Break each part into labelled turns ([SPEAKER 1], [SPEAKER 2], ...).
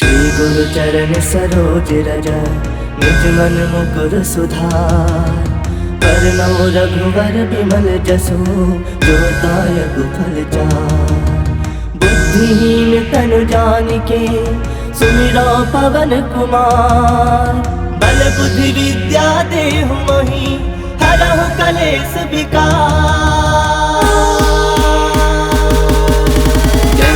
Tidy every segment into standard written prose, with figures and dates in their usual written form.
[SPEAKER 1] श्री गुरु चरण सरोज रज निज मन मुकुर सुधार। वरनौ रघुवर विमल जसु जो दायक फल चार। बुद्धिहीन तनु जानिके सुमिरो पवन कुमार। बल बुद्धि विद्या देहु मोहि हरहु कलेश विकार।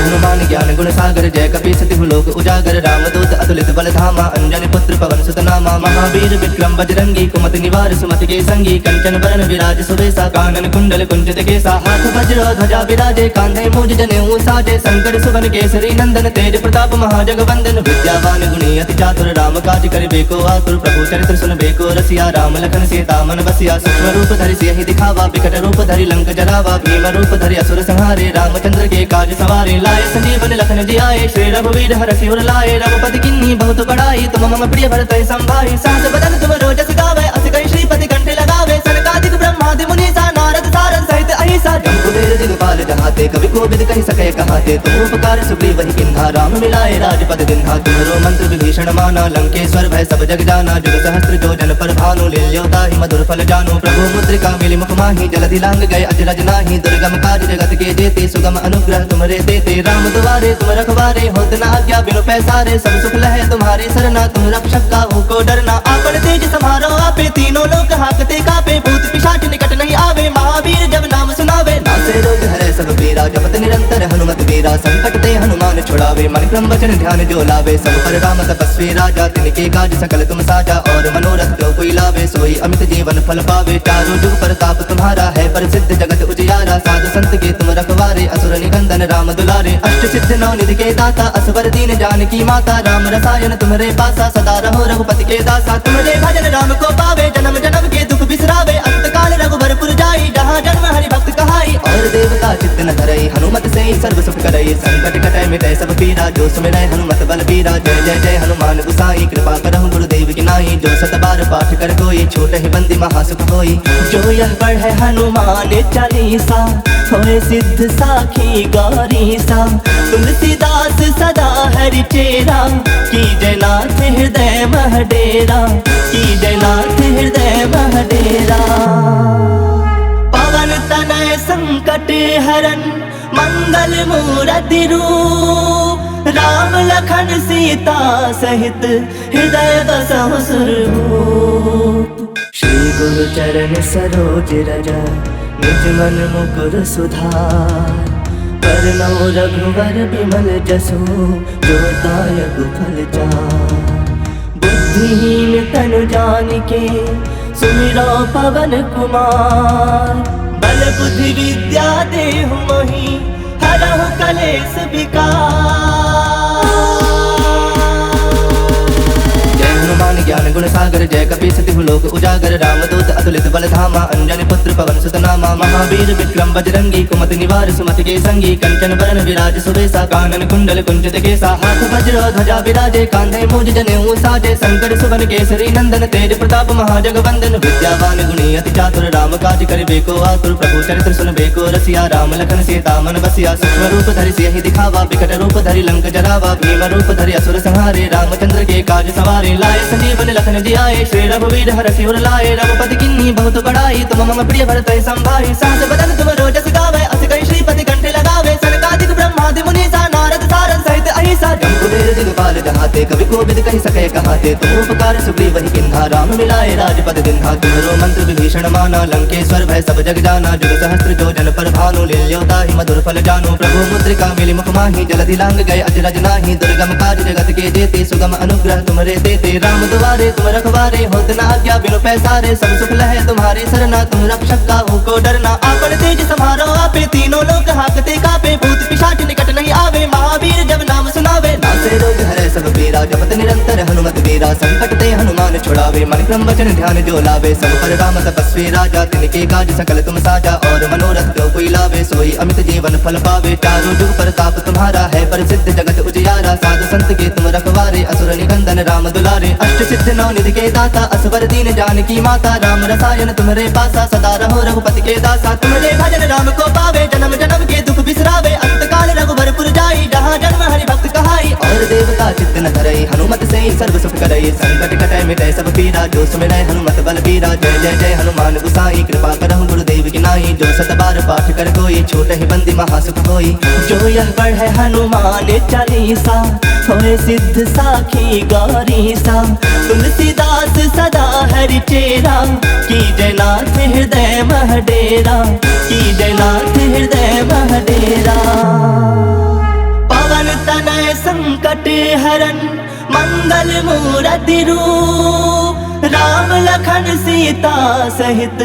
[SPEAKER 1] हनुमान ज्ञान गुण सागर जय कपीस तिहु लोक उजागर। रामदूत अतुलित बल धामा अंजनी पुत्र पवन सुत नामा। महावीर विक्रम बजरंगी कुमति निवार सुमति के संगी। कंचन बरन विराज सुबेसा कानन कुंडल कुंचित केसा। हाथ वज्र ध्वजा विराजे कांधे मूज जनेऊ साजे। शंकर सुवन केसरी नंदन तेज प्रताप महाजगवंदन। विद्यावान गुणी अति चातुर राम काज करिबे को आतुर। प्रभु चरित्र सुनबे को रसिया राम लखन सीता मन बसिया। सूक्ष्म रूप धरि सियहि दिखावा विकट रूप धरि लंक जरावा। भीम रूप धरि असुर संहारे रामचंद्र के काज सवारे। लाए संजीवन लखन जियाए श्री रघुवीर हरषि उर लाए। रघुपति किन्ही बहुत बड़ाई तुम मम प्रिय भरतहि संभाई। सहस बदन तुम रोजस गावे अस कहि श्रीपति कंठे लगावे। सनकादिक ब्रह्मादि मुनीसा नारद सारद सहित अहिसा। जम्बुवेर दिगपाल जहाते कवि कोविद कहि सके कहाते। तुम उपकार सुग्रीवहि किन्हा राम मिलाए राजपद दिन्हा। तुम्हरो मंत्र विभीषण माना लंकेश्वर भय सब जग जाना। जुग सहस्त्र जो जन पर भानु लील्योताहि मधुर फल जानु। प्रभु मुद्रिका मिलि मुख माहि जलधि लांग गए अजरज नाही। दुर्गम काज जगत के जेते सुगम अनुग्रह तुमरे देते। राम दुआरे तुम रखवारे होत न आज्ञा बिनु पैसारे। सब सुख लहे तुम्हारी सरना तुम रक्षक काहू को डरना। आपन तेज सम्हारो आपे तीनों लोक हाकते कापे। भूत पिशाच निकट नहीं आवे महावीर जब नाम सुनावे। नासे रोग हरे सब पीरा जपत निरंतर हनुमत वीरा। संकट ते हनुमान छुड़ावे मन क्रम वचन ध्यान जो लावे। सब पर राम तपस्वी राजा तिनके काज सकल तुम साजा। और मनोरथ जो कोई लावे सोई अमित जीवन फल पावे। चारों जुग प्रताप तुम्हारा है प्रसिद्ध जगत उजियारा। साधु संत के तुम रखवारे असुर निकंदन राम दुलारे। अष्ट सिद्ध नौ निधि के दाता असवर दीन जानकी माता। राम रसायन तुम्हारे पासा सदा रहो रघुपति के दासा। तुम्हारे भजन राम को पावे जन्म जन्म के दुख बिसरावे। अंत काल रघुबरपुर जाई जहाँ जन्म हरि भक्त कहाई। और देवता चित्त न धरई हनुमत से सर्व सुख करई। संकट कटै मिटै सब पीरा जो सुमिरै हनुमत बल बीरा। जय जय जय हनुमान गुसाई कृपा करहु गुरुदेव की नाई। जो सत बार पाठ कर कोई छोट ही बंदी महासुख होई। जो यह पढ़े हनुमान चालीसा होए सिद्ध साखी गौरीसा। तुलसीदास सदा हरि चेरा की जयनाथ हृदय मह डेरा। की जयनाथ हृदय मह डेरा। पवन तनय संकट हरन मंगल मूरति रूप। राम लखन सीता सहित हृदय बसहु सुरभूप। श्री गुरु चरण सरोज रज निज मन मुकुर सुधार। वरनौ रघुवर विमल जसु जो दायक फल चार। बुद्धिहीन तनु जानिके सुमिरो पवन कुमार। बल बुद्धि विद्या देहु मोहि हरहु कलेश विकार। हनुमान ज्ञान गुण सागर जय कपीस तिहु लोक उजागर। रामदूत अतुलित बल धामा अंजनी पुत्र पवन सुत नामा। महावीर विक्रम बजरंगी कुमति निवार सुमति के संगी। कंचन बरन विराज सुबेसा कानन कुंडल कुंचित केसा। हाथ वज्र ध्वजा विराजे कांधे मूज जनेऊ साजे। शंकर सुवन केसरी नंदन तेज प्रताप महाजगवंदन। विद्यावान गुणी अति चातुर राम काज करिबे को आतुर। प्रभु चरित्र सुनबे को रसिया राम लखन सीता मन बसिया। सूक्ष्म रूप धरि सियहि दिखावा विकट रूप धरि लंक जरावा। भीम रूप धरि असुर संहारे रामचंद्र के काज सवारे। लाए संजीवन लखन जियाए श्री रघुवीर हरषि उर लाए। रघुपति किन्ही बहुत बड़ाई तुम मम प्रिय भरतहि संभाई। सहस बदन तुम रोजस गावे अस कहि श्रीपति कंठे लगावे। सनकादिक ब्रह्मादि मुनीसा नारद सारद सहित अहिसा। जम्बुवेर दिगपाल जहाते कवि कोविद कहि सके कहाते। तुम उपकार सुग्रीवहि किन्हा राम मिलाए राजपद दिन्हा। तुम्हरो मंत्र विभीषण माना लंकेश्वर भय सब जग जाना। जुग सहस्त्र जो जन पर भानु लील्योताहि मधुर फल जानु। प्रभु मुद्रिका मिलि मुख माहि जलधि लांग गए अजरज नाही। दुर्गम काज जगत के जेते सुगम अनुग्रह तुमरे देते। राम दुआरे तुम रखवारे होत न आज्ञा बिनु पैसारे। सब सुख लहे तुम्हारी सरना तुम रक्षक काहू को डरना। आपन तेज सम्हारो आपे तीनों लोक हाकते कापे। भूत पिशाच निकट नहीं आवे महावीर जब नाम सुनावे। नासे रोग हरे सब पीरा जपत निरंतर हनुमत वीरा। संकट ते हनुमान छुड़ावे मन क्रम वचन ध्यान जो लावे। सब पर राम तपस्वी राजा तिनके काज सकल तुम साजा। और मनोरथ जो कोई लावे सोई अमित जीवन फल पावे। चारों जुग प्रताप तुम्हारा है प्रसिद्ध जगत उजियारा। साधु संत के तुम रखवारे असुर निकंदन राम दुलारे। अष्ट सिद्ध नौ निधि के दाता असवर दीन जानकी माता। राम रसायन तुम्हारे पासा सदा रहो रघुपति के दासा। तुम्हारे भजन राम को पावे जन्म जन्म के दुख बिसरावे। अंत काल रघुबरपुर जाई जहाँ जन्म हरि भक्त कहाई। और देवता चित्त न धरई हनुमत से सर्व सुख करई संकट कटै मिटै सब पीरा जो सुमिरै हनुमत बल बीरा जय जय जय हनुमान गुसाई कृपा करहु गुरुदेव की नाई जो सत बार पाठ कर कोई छूट ही बंदी महासुख होई जो यह पढ़े हनुमान चालीसा होए सिद्ध साखी गौरी सा तुलसीदास सदा हरि चेरा की जयनाथ हृदय महडेरा की जयनाथ हृदय महडेरा पवन तनय संकट हरन मंगल मूर्ति रूप राम लखन सीता सहित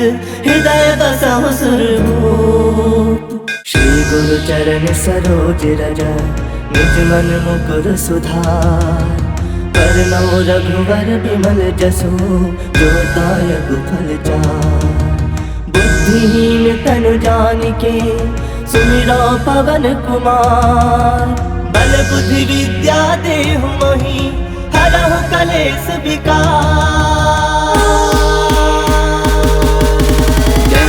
[SPEAKER 1] हृदय बसहु सुरभूप श्री गुरु चरण सरोज रज निज मन मुकुर सुधार करनौ रघुवर बिमल जसु जो दायक फल चार बुद्धिहीन तनु जानिके सुमिरो पवन कुमार बल बुद्धि विद्या देहु मोहि हरहु कलेश विकार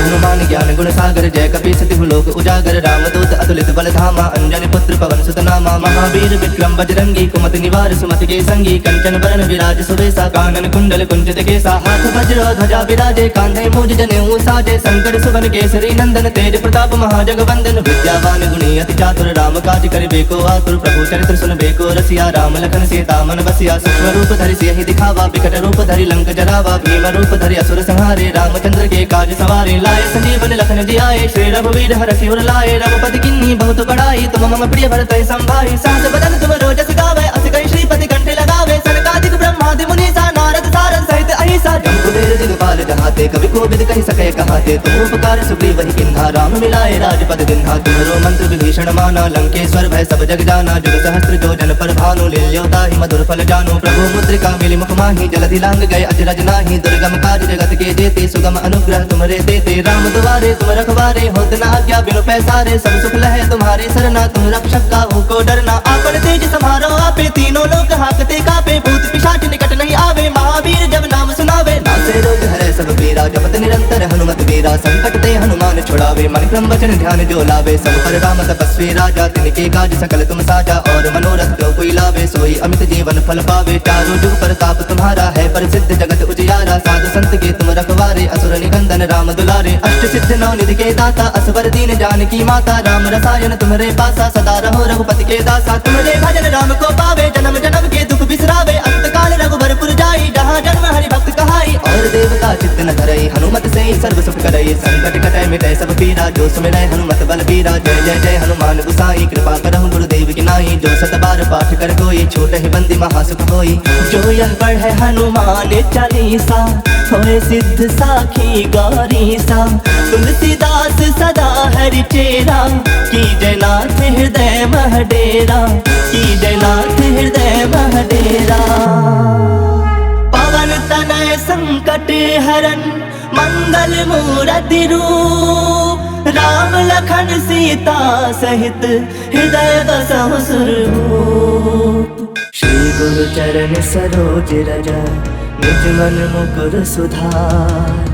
[SPEAKER 1] हनुमान ज्ञान गुण सागर जय कपी सतिहु लोक उजागर रामदूत अतुलित बल धामा अंजनी पुत्र पवन सुत नामा महावीर विक्रम बजरंगी कुमति निवार सुमति के संगी कंचन बरन विराज सुबेसा कानन कुंडल कुंचित केसा हाथ वज्र ध्वजा विराजे कांधे मूज जनेऊ साजे शंकर सुवन केसरी नंदन तेज प्रताप महाजगवंदन विद्यावान गुणी अति चातुर राम काज करिबे को आतुर प्रभु चरित्र सुनबे को रसिया राम लखन सीता मन बसिया सूक्ष्म रूप धरि सियहि दिखावा विकट रूप धरि लंक जरावा भीम रूप धरि असुर संहारे रामचंद्र के काज सवारे लाए संजीवन लखन जियाए श्री रघुवीर हरषि उर लाए रघुपति किन्ही बहुत बड़ाई तुम मम प्रिय भरत संभाई सहस बदन तुम रोजस गावे अस कहि श्रीपति कंठे लगावे सनकादिक ब्रह्मादि मुनीसा नारद सारद सहित अहिसा जम्बुवेर दिगपाल जहाते कवि कोविद कहि सके कहाते तुम उपकार सुग्रीव किन्हा राम मिलाए राजपद दिन्हा तुम्हरो मंत्र विभीषण माना लंकेश्वर भय सब जग जाना जुग सहस्त्र जो जन पर भानु लील्योता ही मधुर फल जानो प्रभु मुद्रिका मिली मुख माही जलधि लांग गए अजरज नाही दुर्गम काज जगत के जेते सुगम अनुग्रह तुमरे देते राम दुआरे तुम रखवारे होत न आज्ञा बिनु पैसारे सब सुख लहे तुम्हारे सरना तुम रक्षक काहू को डरना आपन तेज समारो आपे तीनों लोक हाकते कापे भूत पिशाच निकट नहीं आवे महावीर जब नाम सुनावे नासे रोग हरे सब पीरा जपत निरंतर हनुमत वीरा संकट ते हनुमान छुड़ावे मन क्रम वचन ध्यान जो लावे सब पर राम तपस्वी राजा तिनके काज सकल तुम साजा और मनोरथ जो कोई लावे सोई अमित जीवन फल पावे चारों जुग प्रताप तुम्हारा है प्रसिद्ध जगत उजियारा साधु संत के तुम रखवारे असुर निकंदन राम दुलारे अष्ट सिद्ध नौ निधि के दाता असवर दीन जानकी माता राम रसायन तुम्हारे पासा सदा रहो रघुपति के दासा तुम्हारे भजन राम को पावे जन्म जन्म के दुख बिसरावे अंत काल रघुबरपुर जाई जहाँ जन्म हरि भक्त कहाई और देवता चित्त न धरई हनुमत से सर्व सुख करई संकट कटै मिटै सब पीरा जो सुमिरै हनुमत बल बीरा जय जय जय हनुमान गुसाई कृपा करहु गुरुदेव की नाई जो सत बार पाठ कर कोई छूट ही बंदी महासुख होई जो यह पढ़े हनुमान चालीसा होए सिद्ध साखी गौरी सा तुलसीदास सदा हरि चेरा की जयनाथ हृदय महडेरा की जयनाथ हृदय महडेरा पवन तनय संकट हरन मंगल मूर्ति रूप राम लखन सीता सहित हृदय बसहु सुरभूप श्री गुरु चरण सरोज रज निज मन मुकुर सुधार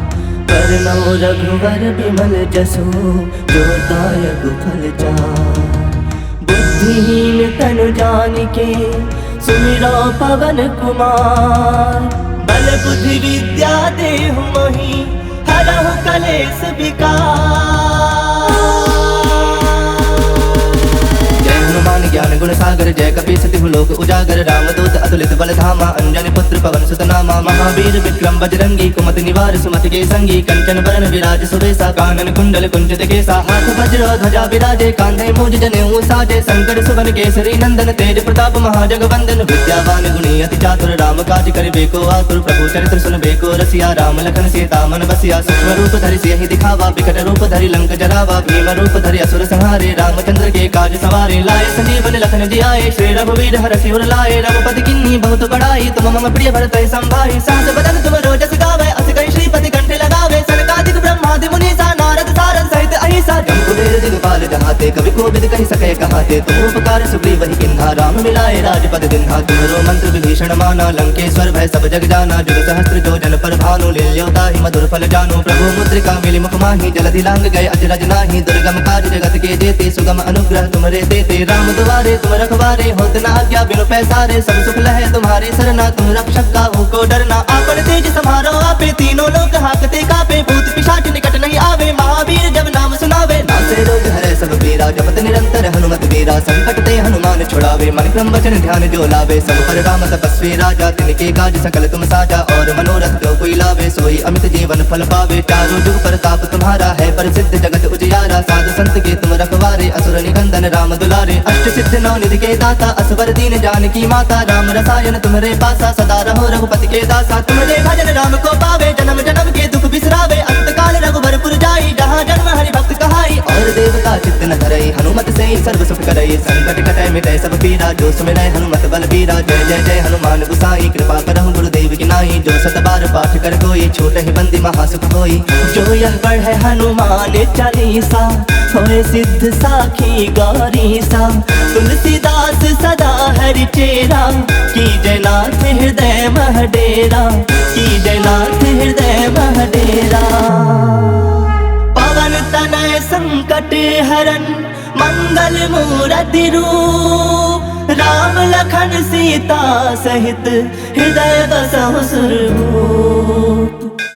[SPEAKER 1] करनौ रघुवर बिमल जसु जो दायक फल चार बुद्धिहीन तनु जानिके सुमिरो पवन कुमार बल बुद्धि विद्या देहु मोहि हरहु कलेश विकार हनुमान ज्ञान गुण सागर जय कपी सतिहु लोक उजागर रामदूत अतुलित बल धामा अंजनी पुत्र पवन सुत नामा महावीर विक्रम बजरंगी कुमति निवार सुमति के संगी कंचन बरन विराज सुबेसा कानन कुंडल कुंचित केसा हाथ वज्र ध्वजा विराजे कांधे मूज जनेऊ साजे शंकर सुवन केसरी नंदन तेज प्रताप महाजगवंदन विद्यावान गुणी अति चातुर राम काज करिबे को आतुर प्रभु चरित्र सुनबे को रसिया राम लखन सीता मन बसिया सूक्ष्म रूप धरि सियहि दिखावा विकट रूप धरि लंक जरावा भीम रूप धरि असुर संहारे रामचंद्र के काज सवारे लाए संजीवन लखन जियाए श्री रघुवीर हरषि उर लाए रघुपति किन्ही बहुत बड़ाई तुम मम प्रिय भरत संभाई सहस बदन तुम रोजस गावे अस कहि श्रीपति कंठे लगावे सनकादिक ब्रह्मादि मुनीसा नारद सारद सहित अहिसा ऐसा जम कुबेर दिगपाल जहाते कवि कोविद कहि सके कहाते तुम उपकार सुग्रीव वही किन्हा राम मिलाए राजपद दिन्हा तुम्हारो मंत्र विभीषण माना लंकेश्वर भय सब जग जाना जुग सहस्त्र जो जन पर भानु लील्योता ही मधुर फल जानो प्रभु मुद्रिका मिली मुख माही जलधि लांग गए अजरज नाही दुर्गम काज जगत के जेते सुगम अनुग्रह तुम्हारे देते राम दुआरे तुम रखवारे होत न आज्ञा बिनु पैसारे सब सुख लहे तुम्हारे सरना तुम रक्षक काहू को डरना आपन तेज समारो आपे तीनों लोक हाकते कापे भूत पिशाच निकट नहीं आवे महावीर जब नाम सुनावे नासे रोग हरे सब पीरा जपत निरंतर हनुमत वीरा संकट ते हनुमान छुड़ावे मन क्रम वचन ध्यान जो लावे सब पर राम तपस्वी राजा तिनके काज सकल तुम साजा और मनोरथ जो कोई लावे सोई अमित जीवन फल पावे चारों जुग प्रताप तुम्हारा है प्रसिद्ध जगत उजियारा साधु संत के तुम रखवारे असुर निकंदन राम दुलारे अष्ट सिद्ध नौ निधि के दाता असवर दीन जानकी माता राम रसायन तुम्हारे पासा सदा रहो रघुपति के दासा तुम्हारे भजन राम को पावे जन्म जन्म के दुख बिसरावे अंत काल रघुबरपुर जाई जहाँ जन्म हरि भक्त कहाई और देवता चित्त न धरई हनुमत से ही सर्व सुख करई संकट कटै मिटै सब पीरा जो सुमिरै हनुमत बल बीरा जय जय जय हनुमान गुसाई कृपा करहु गुरुदेव की नाई जो सत बार पाठ कर कोई छोट ही बंदी महासुख होई जो यह पढ़े हनुमान चालीसा होए सिद्ध साखी गौरी सा तुलसीदास सदा हरि चेरा की जयनाथ हृदय मह डेरा की जयनाथ हृदय मह डेरा पवन तनय संकट हरन मंगल मूरति रूप राम लखन सीता सहित हृदय बसहु सुरभूप।